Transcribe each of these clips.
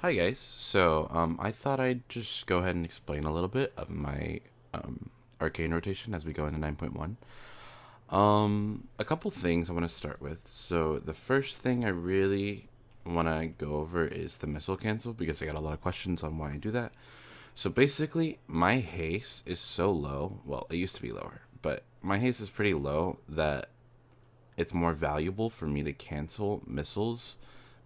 Hi guys. I thought I'd just go ahead and explain a little bit of my arcane rotation as we go into 9.1. A couple things I want to start with. So the first thing I really want to go over is the missile cancel because I got a lot of questions on why I do that. So basically, my haste is so low. Well, it used to be lower, but my haste is pretty low that it's more valuable for me to cancel missiles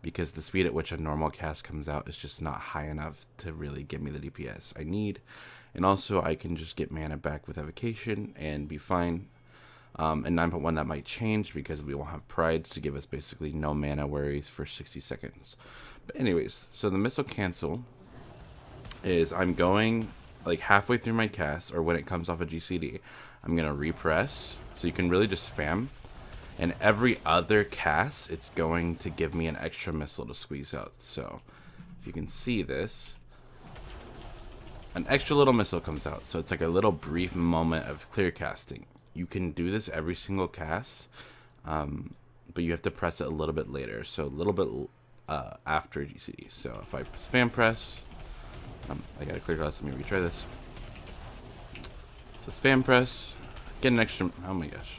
because the speed at which a normal cast comes out is just not high enough to really give me the DPS I need. And also, I can just get mana back with evocation and be fine. In 9.1, that might change because we will have prides to give us basically no mana worries for 60 seconds. But, anyways, so the missile cancel is I'm going like halfway through my cast, or when it comes off a GCD, I'm going to repress. So you can really just spam, and every other cast it's going to give me an extra missile to squeeze out. So if you can see this, an extra little missile comes out, so it's like a little brief moment of clear casting. You can do this every single cast, but you have to press it a little bit later, so a little bit after GCD. So if I spam press, I got a clear class, let me retry this. So spam press, get an extra, oh my gosh,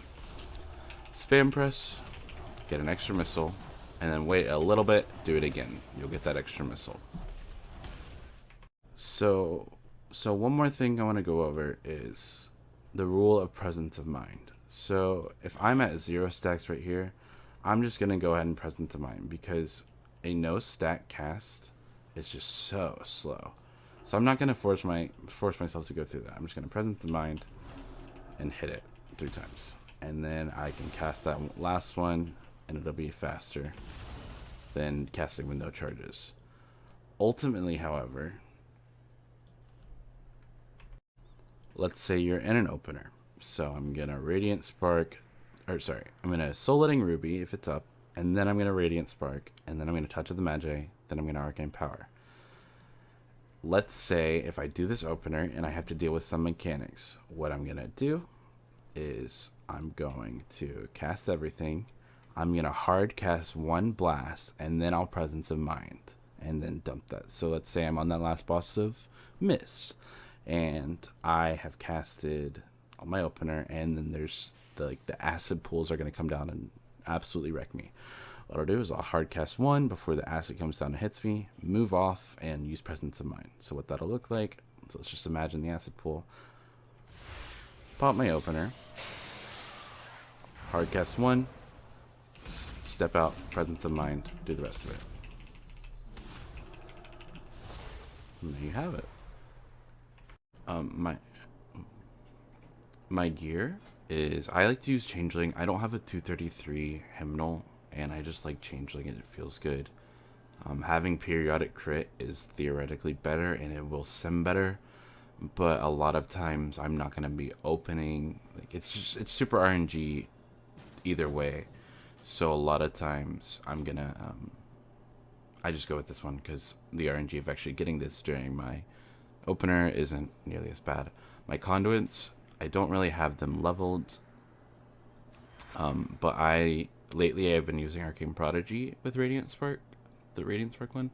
spam press, get an extra missile, and then wait a little bit, do it again. You'll get that extra missile. So one more thing I want to go over is the rule of presence of mind. So if I'm at 0 stacks right here, I'm just gonna go ahead and presence of mind because a no stack cast is just so slow. So I'm not gonna force myself to go through that. I'm just gonna presence of mind and hit it 3 times, and then I can cast that last one, and it'll be faster than casting with no charges. Ultimately, however, let's say you're in an opener. So I'm gonna Radiant Spark, or sorry, I'm gonna Soul Letting Ruby if it's up, and then I'm gonna Radiant Spark, and then I'm gonna Touch of the Mage, then I'm gonna Arcane Power. Let's say if I do this opener and I have to deal with some mechanics, what I'm gonna do is I'm going to cast everything. I'm gonna hard cast one blast, and then I'll Presence of Mind, and then dump that. So let's say I'm on that last boss of Mist, and I have casted on my opener, and then there's the acid pools are gonna come down and absolutely wreck me. What I'll do is I'll hard cast one before the acid comes down and hits me, move off, and use Presence of Mind. So what that'll look like, so let's just imagine the acid pool. Pop my opener, hard cast one, step out, Presence of Mind, do the rest of it. And there you have it. My gear is I like to use Changeling. I don't have a 233 hymnal, and I just like Changeling and it feels good. Having periodic crit is theoretically better and it will sim better, but a lot of times I'm not gonna be opening. Like it's super RNG either way. So a lot of times I just go with this one because the RNG of actually getting this during my opener isn't nearly as bad. My conduits, I don't really have them leveled, but lately I've been using Arcane Prodigy with Radiant Spark, the Radiant Spark one.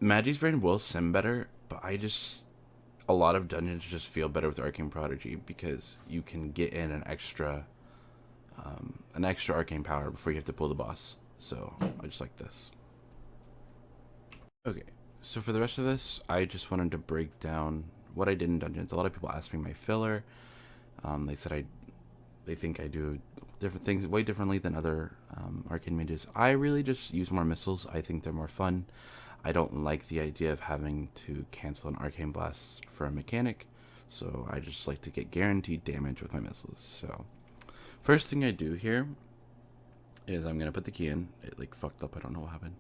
Magi's Brain will sim better, but a lot of dungeons just feel better with Arcane Prodigy because you can get in an extra arcane power before you have to pull the boss. So I just like this. Okay, so for the rest of this, I just wanted to break down what I did in dungeons. A lot of people asked me my filler. They said they think I do different things way differently than other arcane mages. I really just use more missiles. I think they're more fun. I don't like the idea of having to cancel an arcane blast for a mechanic, so I just like to get guaranteed damage with my missiles. So first thing I do here is I'm gonna put the key in. It like fucked up. I don't know what happened.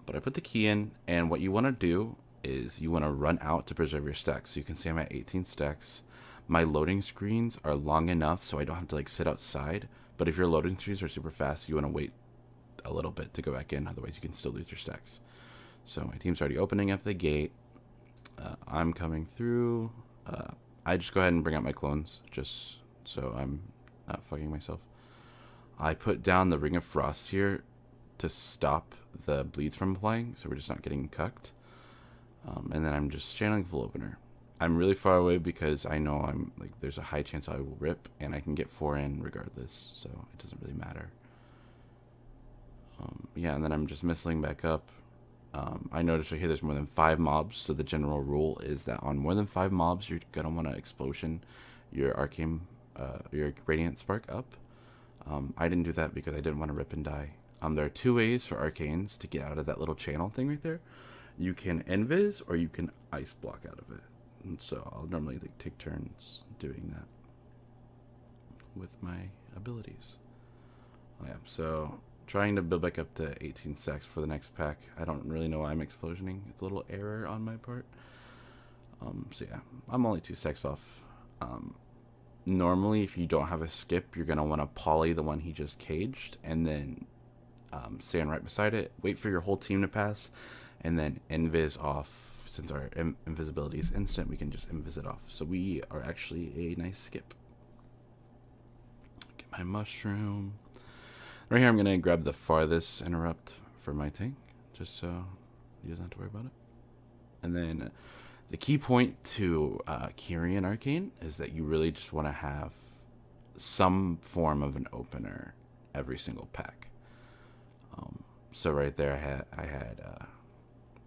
But I put the key in, and what you want to do is you want to run out to preserve your stacks. So you can see I'm at 18 stacks. My loading screens are long enough so I don't have to like sit outside. But if your loading screens are super fast, you want to wait a little bit to go back in. Otherwise, you can still lose your stacks. So my team's already opening up the gate. I'm coming through. I just go ahead and bring out my clones just so I'm not fucking myself. I put down the Ring of Frost here to stop the bleeds from applying, so we're just not getting cucked. And then I'm just channeling full opener. I'm really far away because I know I'm like there's a high chance I will rip, and I can get 4 in regardless, so it doesn't really matter. Yeah, and then I'm just missling back up. I noticed right here there's more than 5 mobs, so the general rule is that on more than 5 mobs, you're gonna want to explosion your arcane, your radiant spark up. I didn't do that because I didn't want to rip and die. There are 2 ways for arcanes to get out of that little channel thing right there. You can invis or you can ice block out of it. And so I'll normally like take turns doing that with my abilities. Oh, yeah, so trying to build back up to 18 stacks for the next pack. I don't really know why I'm explosioning. It's a little error on my part. So yeah, I'm only 2 stacks off. Normally, if you don't have a skip, you're gonna want to poly the one he just caged, and then stand right beside it. Wait for your whole team to pass, and then invis off. Since our invisibility is instant, we can just invis it off. So we are actually a nice skip. Get my mushroom. Right here, I'm going to grab the farthest interrupt for my tank, just so he doesn't have to worry about it. And then the key point to Kyrian Arcane is that you really just want to have some form of an opener every single pack. So right there, I had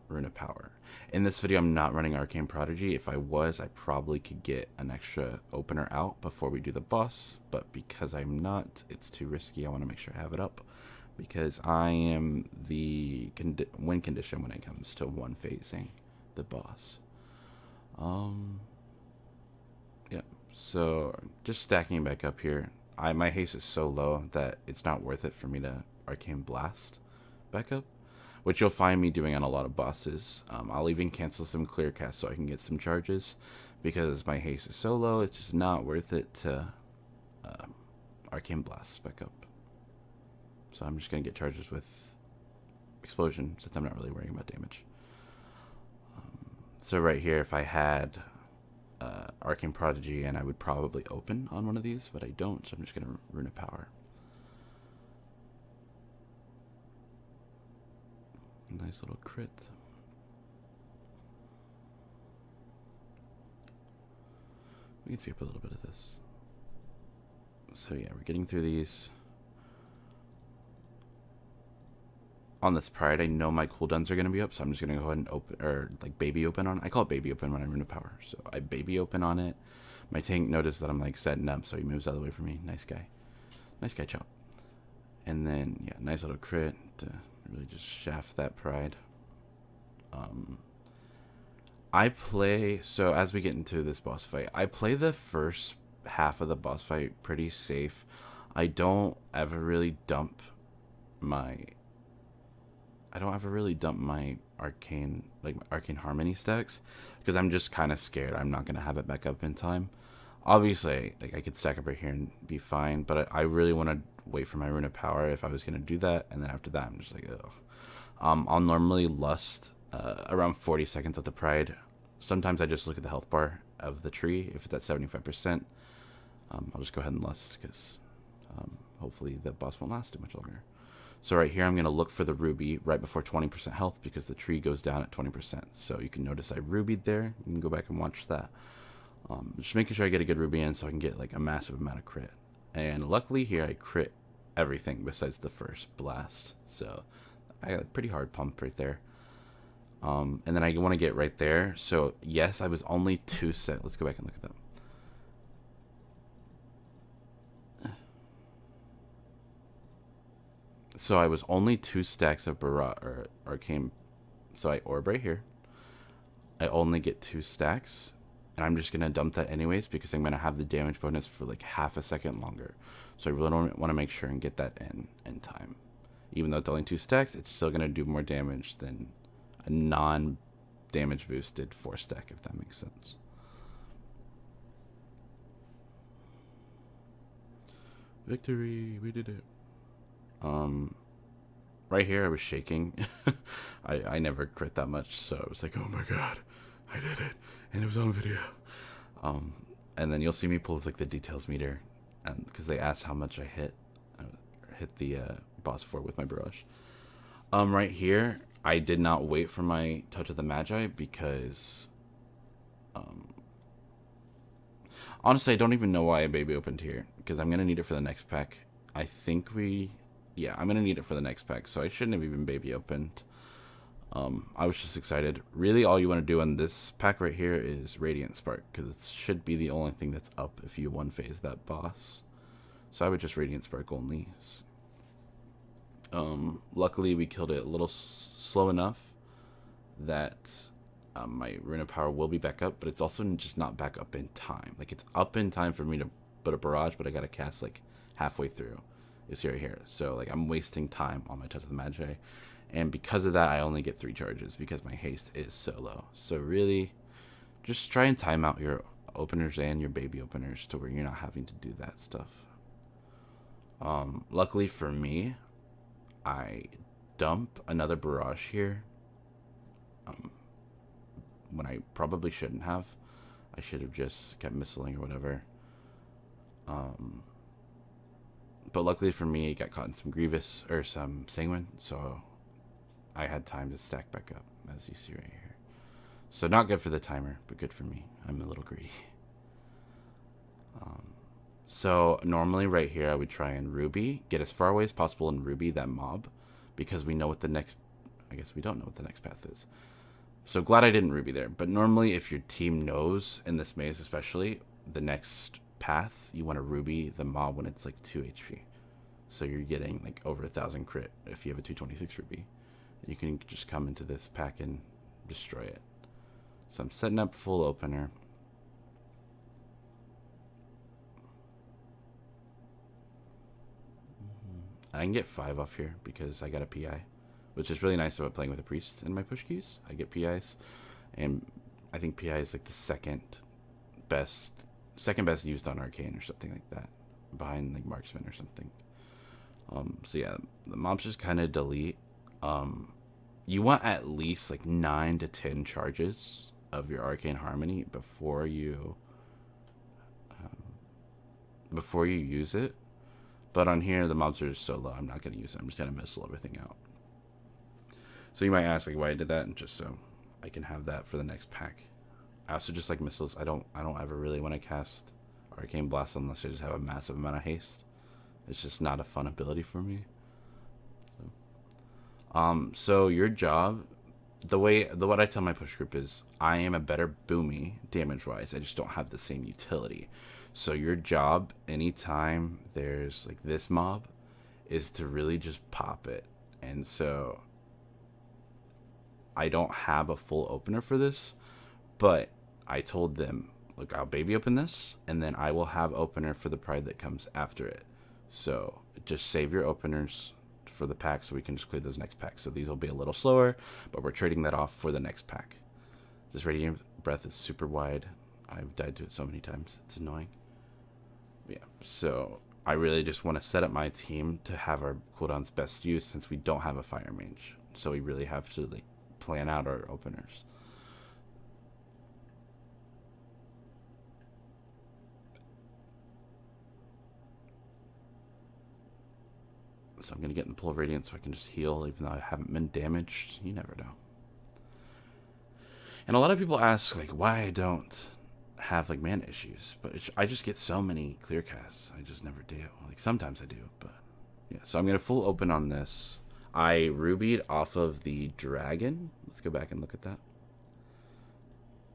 Rune of Power. In this video, I'm not running Arcane Prodigy. If I was, I probably could get an extra opener out before we do the boss, but because I'm not, it's too risky. I want to make sure I have it up because I am the win condition when it comes to one phasing the boss. Yeah, so just stacking back up here. My haste is so low that it's not worth it for me to Arcane Blast back up, which you'll find me doing on a lot of bosses. I'll even cancel some clear casts so I can get some charges, because my haste is so low, it's just not worth it to Arcane Blast back up. So I'm just going to get charges with Explosion, since I'm not really worrying about damage. So right here, if I had Arcane Prodigy, and I would probably open on one of these, but I don't, so I'm just going to Rune of Power. Nice little crit. We can skip a little bit of this. So yeah, we're getting through these. On this Pride, I know my cooldowns are going to be up, so I'm just going to go ahead and open, or like baby open on it. I call it baby open when I Rune of Power. So I baby open on it. My tank noticed that I'm like setting up, so he moves out of the way from me. Nice guy. Nice guy, chop. And then, yeah, nice little crit to really just shaft that Pride. I play, so as we get into this boss fight, I play the first half of the boss fight pretty safe. I don't ever really dump my arcane, like my arcane harmony stacks, because I'm just kind of scared I'm not going to have it back up in time. Obviously, like I could stack up right here and be fine, but I really want to wait for my Rune of Power if I was going to do that, and then after that I'm just like, ugh. I'll normally lust around 40 seconds at the Pride. Sometimes I just look at the health bar of the tree. If it's at 75%, I'll just go ahead and lust, because hopefully the boss won't last too much longer. So right here, I'm going to look for the ruby right before 20% health, because the tree goes down at 20%. So you can notice I rubied there. You can go back and watch that. Just making sure I get a good ruby in so I can get like a massive amount of crit. And luckily here, I crit everything besides the first blast. So I got a pretty hard pump right there. And then I want to get right there. So yes, I was only 2 set. Let's go back and look at that. So I was only 2 stacks of Arcane. So I orb right here. I only get 2 stacks. And I'm just going to dump that anyways, because I'm going to have the damage bonus for like half a second longer. So I really don't want to make sure and get that in time. Even though it's only 2 stacks, it's still going to do more damage than a non-damage boosted 4 stack, if that makes sense. Victory! We did it. Right here I was shaking. I never crit that much, so I was like, oh my god, I did it, and it was on video. And then you'll see me pull like the details meter, and because they asked how much I hit the boss for with my barrage. Right here, I did not wait for my Touch of the Magi because, honestly, I don't even know why I baby opened here because I'm gonna need it for the next pack. I think yeah, I'm gonna need it for the next pack, so I shouldn't have even baby opened. I was just excited. Really, all you want to do on this pack right here is Radiant Spark because it should be the only thing that's up if you one phase that boss. So I would just Radiant Spark only. Luckily, we killed it a little slow enough that my Rune of Power will be back up, but it's also just not back up in time. Like, it's up in time for me to put a barrage, but I gotta cast like halfway through. Is here. So like I'm wasting time on my Touch of the Magi, and because of that, I only get 3 charges because my haste is so low. So really, just try and time out your openers and your baby openers to where you're not having to do that stuff. Luckily for me, I dump another barrage here when I probably shouldn't have. I should have just kept missiling or whatever. But luckily for me, it got caught in some Grievous or some Sanguine, so I had time to stack back up, as you see right here. So not good for the timer, but good for me. I'm a little greedy. So normally right here, I would try and Ruby, get as far away as possible and Ruby that mob, because we know what the next, I guess we don't know what the next path is. So glad I didn't Ruby there. But normally if your team knows, in this maze especially, the next path, you want to Ruby the mob when it's like 2 HP. So you're getting like over 1,000 crit if you have a 226 Ruby. You can just come into this pack and destroy it. So I'm setting up full opener. I can get 5 off here because I got a PI, which is really nice about playing with a priest in my push queues. I get PIs, and I think PI is like the second best used on Arcane or something like that, behind like Marksman or something. So yeah, the mobs just kind of delete. You want at least like 9 to 10 charges of your Arcane Harmony before you use it. But on here, the mobs are just so low, I'm not going to use it. I'm just going to missile everything out. So you might ask like why I did that, and just so I can have that for the next pack. I also just like missiles. I don't ever really want to cast Arcane Blast unless I just have a massive amount of haste. It's just not a fun ability for me. So your job, what I tell my push group is, I am a better boomy damage wise. I just don't have the same utility. So your job, anytime there's like this mob, is to really just pop it. And so I don't have a full opener for this, but I told them, look, I'll baby open this, and then I will have opener for the pride that comes after it. So just save your openers for the pack so we can just clear those next packs. So these will be a little slower, but we're trading that off for the next pack. This Radiant Breath is super wide. I've died to it so many times. It's annoying. Yeah, so I really just want to set up my team to have our cooldowns best use since we don't have a fire mage. So we really have to like plan out our openers. So I'm going to get in the Pool of Radiance so I can just heal even though I haven't been damaged. You never know. And a lot of people ask like why I don't have like mana issues, but I just get so many clear casts. I just never do. Like sometimes I do, but yeah. So I'm going to full open on this. I rubied off of the dragon. Let's go back and look at that.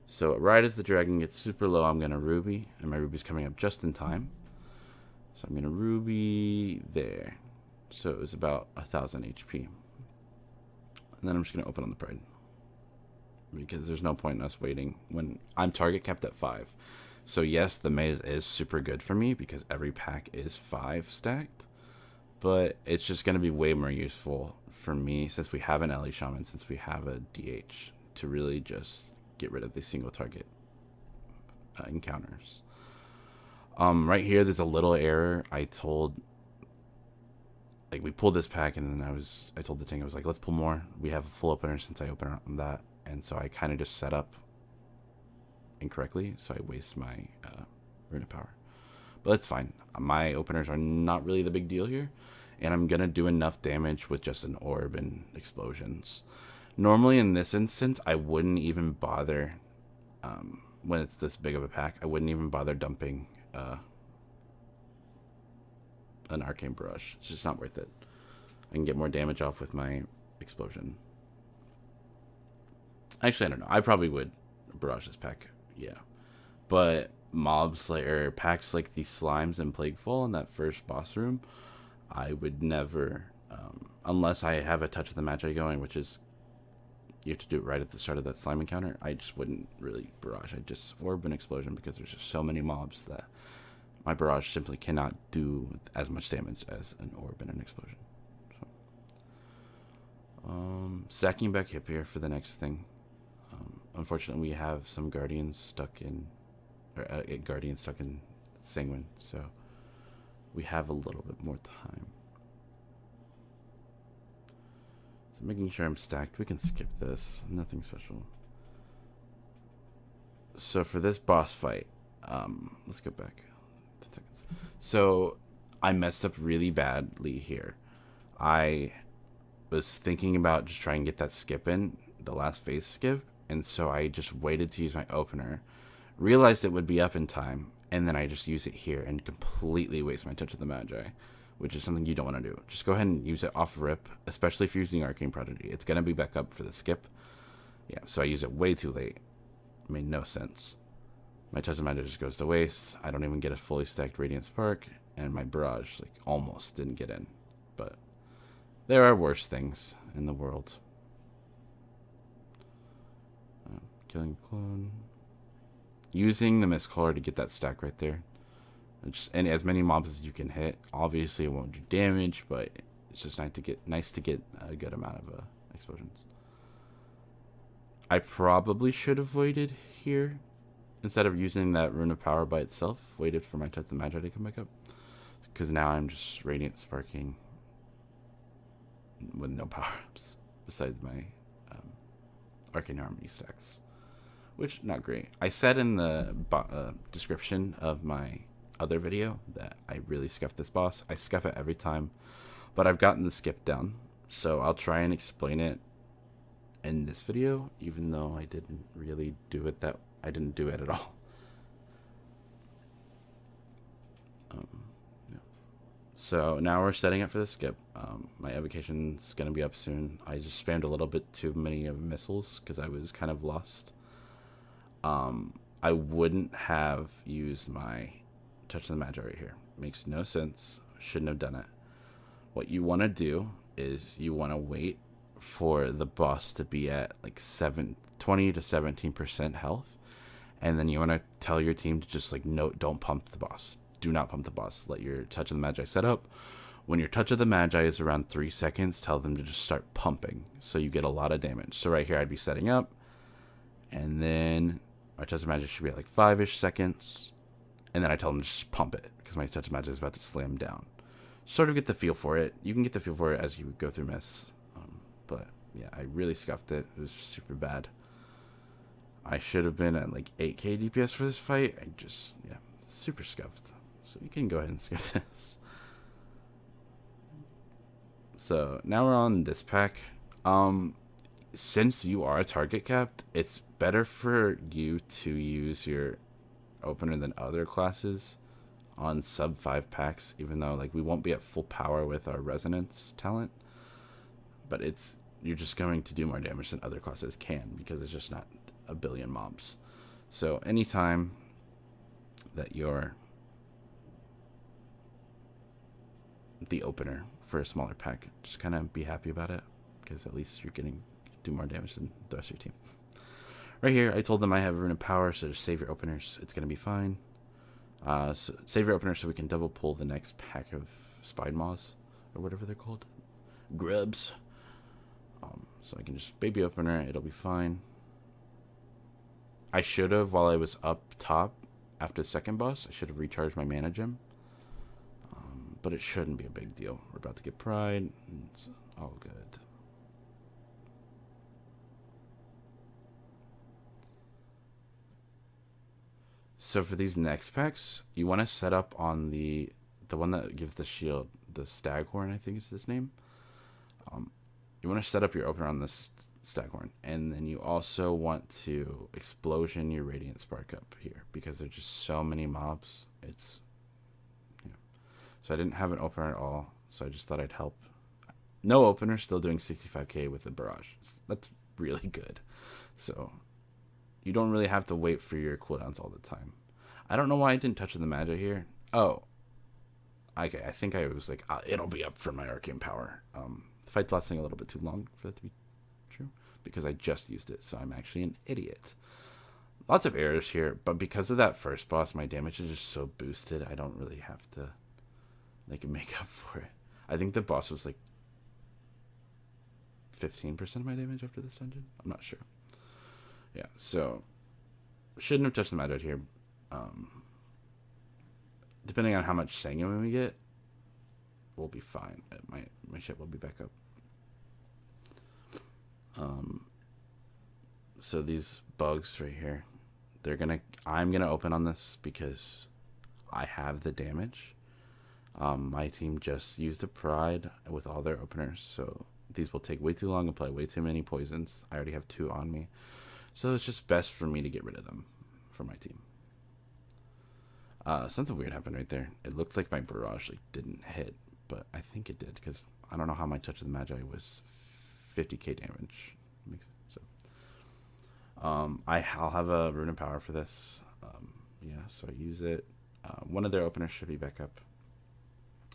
So right as the dragon gets super low, I'm going to ruby, and my ruby's coming up just in time. So I'm going to ruby there. So it was about 1,000 HP. And then I'm just going to open on the pride, because there's no point in us waiting when I'm target capped at 5. So yes, the maze is super good for me because every pack is 5 stacked, but it's just going to be way more useful for me since we have an Ellie Shaman, since we have a DH, to really just get rid of the single target encounters. Right here, there's a little error. We pulled this pack, and then I told the thing, I was like, let's pull more. We have a full opener since I opened on that. And so I kind of just set up incorrectly, so I waste my Rune of Power. But it's fine. My openers are not really the big deal here. and I'm gonna do enough damage with just an orb and explosions. Normally in this instance, I wouldn't even bother, when it's this big of a pack, I wouldn't even bother dumping an Arcane Barrage. It's just not worth it. I can get more damage off with my explosion. Actually, I don't know. I probably would Barrage this pack, yeah. But mobs like, or packs like the Slimes and Plagueful in that first boss room, I would never, unless I have a Touch of the Magi going, which is, you have to do it right at the start of that slime encounter. I just wouldn't really Barrage. I'd just Orb and Explosion because there's just so many mobs that my Barrage simply cannot do as much damage as an Orb and an Explosion. So, stacking back up here for the next thing. Unfortunately, we have some Guardians stuck in, or a Guardian stuck in Sanguine, so we have a little bit more time. So making sure I'm stacked. We can skip this. Nothing special. So for this boss fight, let's go back 10 seconds. So I messed up really badly here. I was thinking about just trying to get that skip in, the last phase skip, and so I just waited to use my opener, realized it would be up in time, and then I just use it here and completely waste my Touch of the Magi, which is something you don't want to do. Just go ahead and use it off rip, especially if you're using Arcane Prodigy. It's going to be back up for the skip. Yeah, so I use it way too late. It made no sense. My Touch of the Magi just goes to waste. I don't even get a fully stacked Radiant Spark, and my Barrage like almost didn't get in. But there are worse things in the world. Killing clone. Using the Mistcaller to get that stack right there. And as many mobs as you can hit. Obviously it won't do damage, but it's just nice to get a good amount of explosions. I probably should have waited here. Instead of using that Rune of Power by itself. Waited for my Touch of the Magi to come back up. Because now I'm just Radiant Sparking with no power-ups. Besides my Arcane Harmony stacks. Which, not great. I said in the description of my other video that I really scuffed this boss. I scuff it every time, but I've gotten the skip down. So I'll try and explain it in this video, even though I didn't really do it I didn't do it at all. Yeah. So now we're setting up for the skip. My evocation's going to be up soon. I just spammed a little bit too many of missiles because I was kind of lost. I wouldn't have used my Touch of the Magi right here. Makes no sense. Shouldn't have done it. What you want to do is you want to wait for the boss to be at like 20 to 17% health, and then you want to tell your team to just like, no, don't pump the boss. Do not pump the boss. Let your Touch of the Magi set up. When your Touch of the Magi is around 3 seconds, tell them to just start pumping so you get a lot of damage. So right here I'd be setting up, and then my Touch of Magi should be at like 5-ish seconds. And then I tell them to just pump it because my Touch of Magi is about to slam down. Sort of get the feel for it. You can get the feel for it as you go through Miss. But yeah, I really scuffed it. It was super bad. I should have been at like 8k DPS for this fight. I just, yeah, super scuffed. So you can go ahead and skip this. So now we're on this pack. Since you are target capped, it's better for you to use your opener than other classes on sub 5 packs, even though like we won't be at full power with our resonance talent, but you're just going to do more damage than other classes can because it's just not a billion mobs. So anytime that you're the opener for a smaller pack, just kind of be happy about it because at least you're getting do more damage than the rest of your team. Right here, I told them I have Rune of Power, so just save your openers. It's going to be fine. So save your openers so we can double pull the next pack of Spine Maws, or whatever they're called. Grubs. So I can just baby opener, it'll be fine. I should have, while I was up top, after the second boss, I should have recharged my mana gem. But it shouldn't be a big deal. We're about to get Pride. It's all good. So for these next packs, you want to set up on the one that gives the shield, the Staghorn, I think is his name. You want to set up your opener on this Staghorn, and then you also want to explosion your Radiant Spark up here because there's just so many mobs. It's, you know. So I didn't have an opener at all, so I just thought I'd help. No opener, still doing 65k with the barrage. That's really good. So you don't really have to wait for your cooldowns all the time. I don't know why I didn't touch the Magi here. Oh, okay. I think I was like, it'll be up for my Arcane power. The fight's lasting a little bit too long for that to be true because I just used it, so I'm actually an idiot. Lots of errors here, but because of that first boss, my damage is just so boosted, I don't really have to like make up for it. I think the boss was like 15% of my damage after this dungeon. I'm not sure. Yeah, so shouldn't have touched the Magi here. Depending on how much sanguine we get, we'll be fine. My ship will be back up. So these bugs right here, I'm gonna open on this because I have the damage. My team just used a pride with all their openers, so these will take way too long and play way too many poisons. I already have 2 on me, so it's just best for me to get rid of them for my team. Something weird happened right there. It looked like my barrage didn't hit, but I think it did because I don't know how my touch of the Magi was 50k damage. So, I'll have a rune of power for this. Yeah, so I use it. One of their openers should be back up,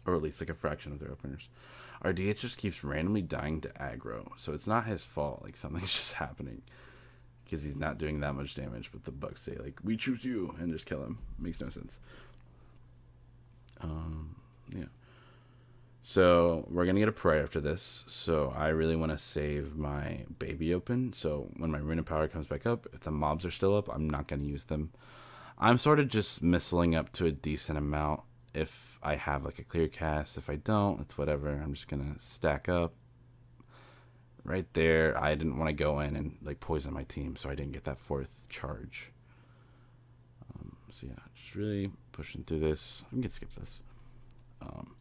or at least like a fraction of their openers. Our DH just keeps randomly dying to aggro, so it's not his fault. Like something's just happening because he's not doing that much damage. But the bugs say like, "We choose you," and just kill him. Makes no sense. Yeah. So we're gonna get a prayer after this. So I really want to save my baby open. So when my rune of power comes back up, if the mobs are still up, I'm not gonna use them. I'm sort of just missiling up to a decent amount. If I have like a clear cast, if I don't, it's whatever. I'm just gonna stack up. Right there, I didn't want to go in and like poison my team, so I didn't get that 4th charge. So yeah, just really pushing through this. I'm gonna skip this.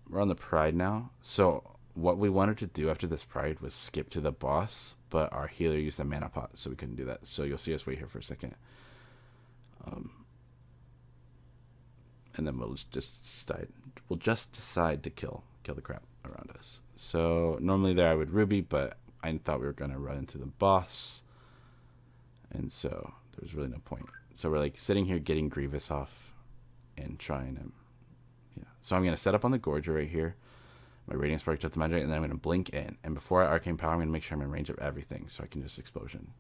We're on the pride now. So what we wanted to do after this pride was skip to the boss, but our healer used a mana pot, so we couldn't do that. So you'll see us wait here for a second. And then we'll just decide to kill the crap around us. So normally there I would ruby, but I thought we were gonna run into the boss, and so there's really no point. So we're like sitting here getting Grievous off and trying to, yeah. So I'm gonna set up on the Gorger right here. My Radiant Spark to the Magic, and then I'm gonna blink in. And before I Arcane Power, I'm gonna make sure I'm in range of everything, so I can just explosion.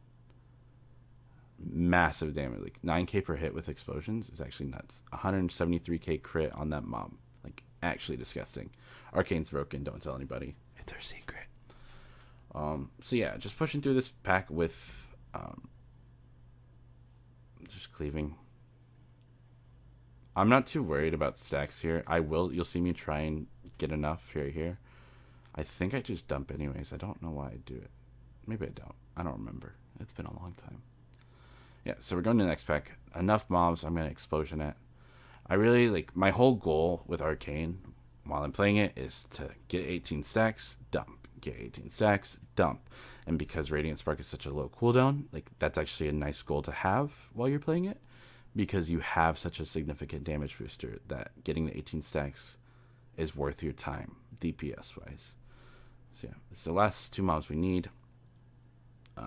Massive damage, like 9k per hit with explosions is actually nuts. 173k crit on that mob, like actually disgusting. Arcane's broken. Don't tell anybody. It's our secret. So yeah, just pushing through this pack with just cleaving. I'm not too worried about stacks here. You'll see me try and get enough here. I think I just dump anyways. I don't know why I do it. Maybe I don't. I don't remember. It's been a long time. Yeah, so we're going to the next pack. Enough mobs, I'm going to explosion it. I really, like, my whole goal with Arcane, while I'm playing it, is to get 18 stacks, dump. Get 18 stacks, dump. And because Radiant Spark is such a low cooldown, like, that's actually a nice goal to have while you're playing it, because you have such a significant damage booster that getting the 18 stacks is worth your time, DPS-wise. So yeah, it's the last 2 mobs we need.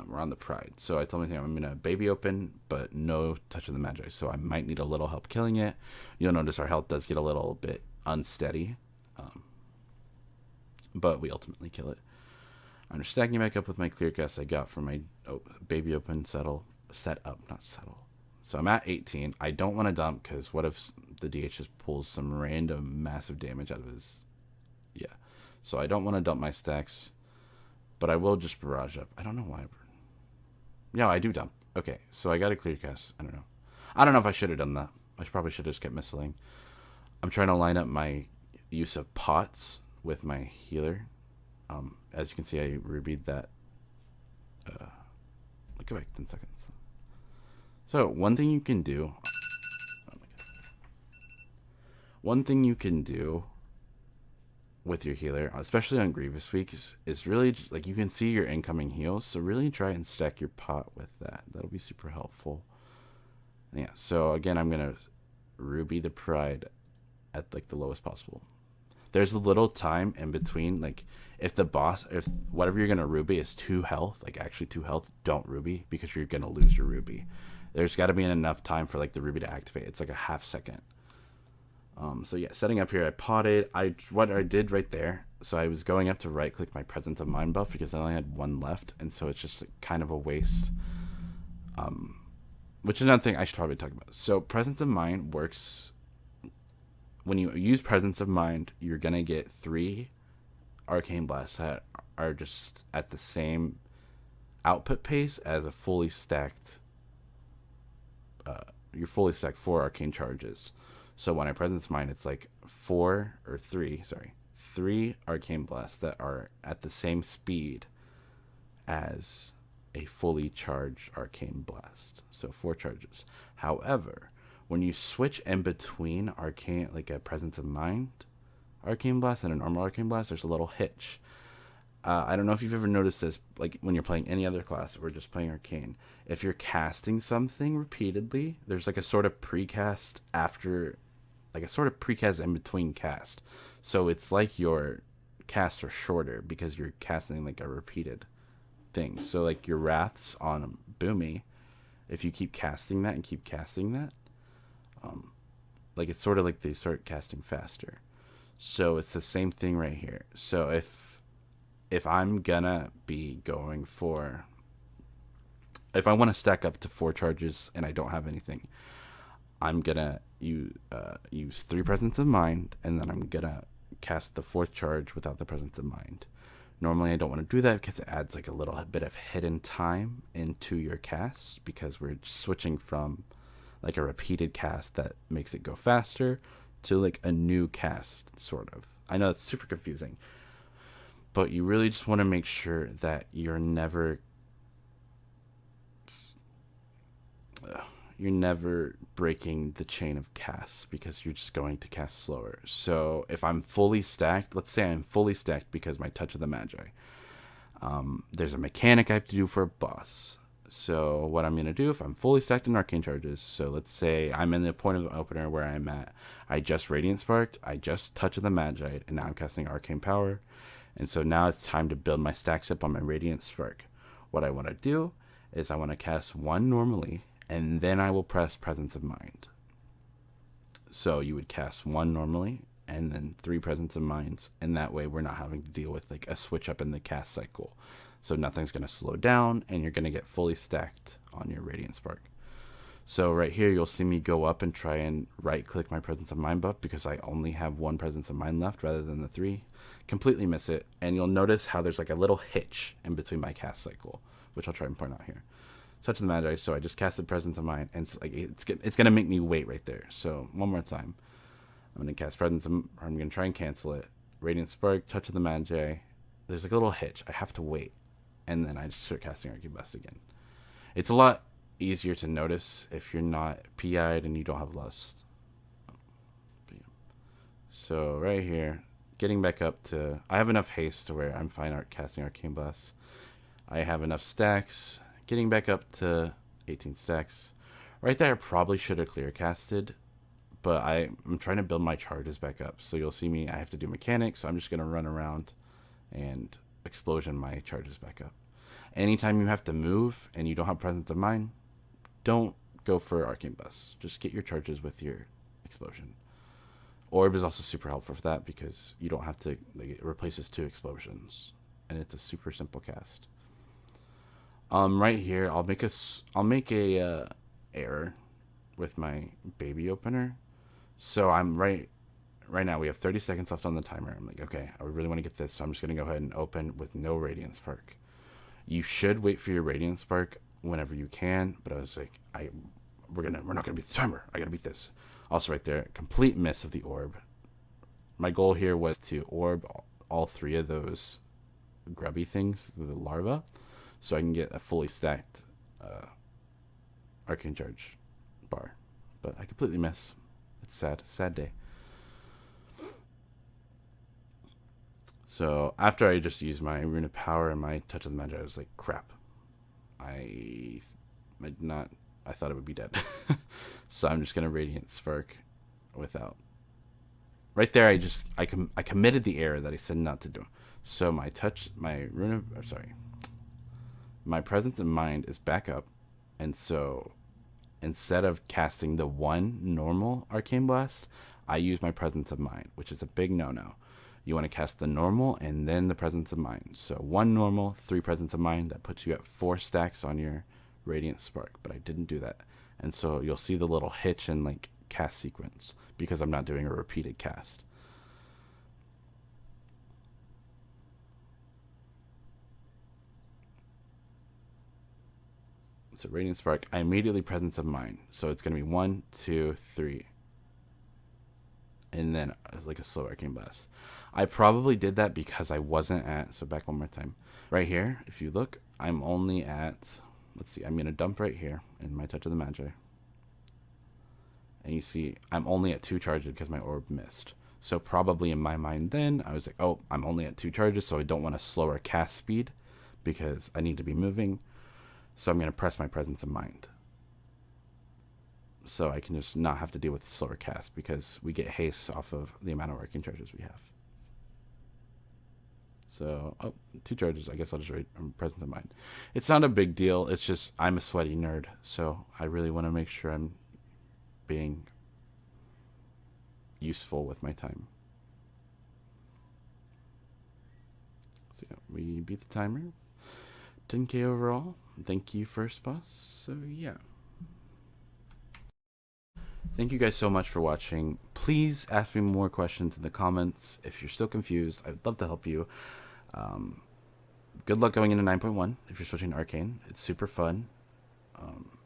We're on the pride, so I told myself I'm gonna baby open, but no touch of the Magi, so I might need a little help killing it. You'll notice our health does get a little bit unsteady, but we ultimately kill it. I'm just stacking back up with my clear cast I got from my baby open set up, not settle. So I'm at 18. I don't want to dump because what if the DH just pulls some random massive damage out of his, yeah. So I don't want to dump my stacks, but I will just barrage up. I don't know why. Yeah, I do dump. Okay, so I got a clear cast. I don't know if I should have done that. I probably should have just kept missiling. I'm trying to line up my use of pots with my healer. As you can see, I rubied that. Go back 10 seconds. So one thing you can do. Oh my God. One thing you can do with your healer, especially on Grievous Week, is really just, like, you can see your incoming heals, so really try and stack your pot with that. That'll be super helpful. Yeah, so again, I'm gonna Ruby the Pride at like the lowest possible. There's a little time in between, like if whatever you're gonna Ruby is 2 health, like actually 2 health, don't Ruby because you're gonna lose your Ruby. There's got to be enough time for like the Ruby to activate. It's like a half second. So yeah, setting up here, I potted. What I did right there. So I was going up to right click my Presence of Mind buff because I only had 1 left, and so it's just like kind of a waste. Which is another thing I should probably talk about. So Presence of Mind works when you use Presence of Mind. You're gonna get 3 Arcane Blasts that are just at the same output pace as a fully stacked. You're fully stacked 4 Arcane charges. So when I Presence Mind, it's like 3 Arcane Blasts that are at the same speed as a fully charged Arcane Blast. So 4 charges. However, when you switch in between Arcane, like a Presence of Mind Arcane Blast and a normal Arcane Blast, there's a little hitch. I don't know if you've ever noticed this, like when you're playing any other class or just playing Arcane. If you're casting something repeatedly, there's like a sort of precast after, like a sort of precast in between cast. So it's like your casts are shorter because you're casting like a repeated thing. So like your Wraths on Boomy, if you keep casting that and keep casting that, like it's sort of like they start casting faster. So it's the same thing right here. So if I'm gonna be going for, if I want to stack up to 4 charges and I don't have anything, I'm gonna use 3 Presence of Mind, and then I'm gonna cast the 4th charge without the Presence of Mind. Normally I don't want to do that because it adds like a little bit of hidden time into your casts, because we're switching from like a repeated cast that makes it go faster to like a new cast, sort of. I know it's super confusing, but you really just want to make sure that you're never breaking the chain of casts, because you're just going to cast slower. So if I'm fully stacked, let's say I'm fully stacked because my Touch of the Magi, there's a mechanic I have to do for a boss. So what I'm going to do, if I'm fully stacked in Arcane charges, so let's say I'm in the point of the opener where I'm at, I just Radiant Sparked, I just Touch of the Magi, and now I'm casting Arcane Power. And so now it's time to build my stacks up on my Radiant Spark. What I want to do is I want to cast 1 normally, and then I will press Presence of Mind. So you would cast 1 normally, and then 3 Presence of Minds, and that way we're not having to deal with like a switch up in the cast cycle. So nothing's going to slow down, and you're going to get fully stacked on your Radiant Spark. So right here, you'll see me go up and try and right-click my Presence of Mind buff because I only have 1 Presence of Mind left rather than the 3. Completely miss it, and you'll notice how there's like a little hitch in between my cast cycle, which I'll try and point out here. Touch of the Magi, so I just casted Presence of Mind, and it's gonna make me wait right there. So one more time, I'm gonna cast Presence of, or I'm gonna try and cancel it. Radiant Spark, Touch of the Magi. There's like a little hitch. I have to wait, and then I just start casting Arcane Blast again. It's a lot easier to notice if you're not PI'd and you don't have Lust. So right here, getting back up to, I have enough haste to where I'm fine casting Arcane Blast. I have enough stacks. Getting back up to 18 stacks. Right there, I probably should have clear casted, but I'm trying to build my charges back up. So you'll see me, I have to do mechanics, so I'm just going to run around and explosion my charges back up. Anytime you have to move and you don't have Presence of Mind, don't go for Arcane Blast. Just get your charges with your explosion. Orb is also super helpful for that because you don't have to, like, it replaces 2 explosions, and it's a super simple cast. Right here, I'll make a error with my baby opener. So I'm right now we have 30 seconds left on the timer. I'm like, okay, I really want to get this, so I'm just gonna go ahead and open with no Radiant Spark. You should wait for your Radiant Spark whenever you can, but I was like, we're not gonna beat the timer. I gotta beat this. Also, right there, complete miss of the orb. My goal here was to orb all 3 of those grubby things, the larva, so I can get a fully stacked Arcane Charge bar. But I completely miss. It's sad. Sad day. So after I just used my Rune of Power and my Touch of the Magi, I was like, crap. I did not. I thought it would be dead. So I'm just gonna Radiant Spark without. Right there, I committed the error that I said not to do. So my my Presence of Mind is back up, and so instead of casting the one normal Arcane Blast, I use my Presence of Mind, which is a big no-no. You want to cast the normal and then the Presence of Mind. So 1 normal, 3 Presence of Mind. That puts you at 4 stacks on your Radiant Spark. But I didn't do that. And so you'll see the little hitch in like cast sequence because I'm not doing a repeated cast. So Radiant Spark, I immediately Presence of Mind. So it's going to be 1, 2, 3. And then like a slow Arcane Blast. I probably did that because I wasn't at, so back one more time. Right here, if you look, I'm only at, let's see, I'm going to dump right here in my Touch of the Magi. And you see, I'm only at 2 charges because my orb missed. So probably in my mind then, I was like, oh, I'm only at 2 charges, so I don't want a slower cast speed because I need to be moving. So I'm going to press my Presence of Mind. So I can just not have to deal with the slower cast because we get haste off of the amount of Arcane charges we have. So, 2 charges. I guess I'll just rate Presence of Mind. It's not a big deal. It's just I'm a sweaty nerd, so I really want to make sure I'm being useful with my time. So yeah, we beat the timer. 10k overall. Thank you, first boss. So yeah. Thank you guys so much for watching. Please ask me more questions in the comments. If you're still confused, I'd love to help you. Good luck going into 9.1 if you're switching to Arcane. It's super fun.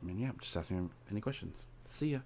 And yeah, just ask me any questions. See ya.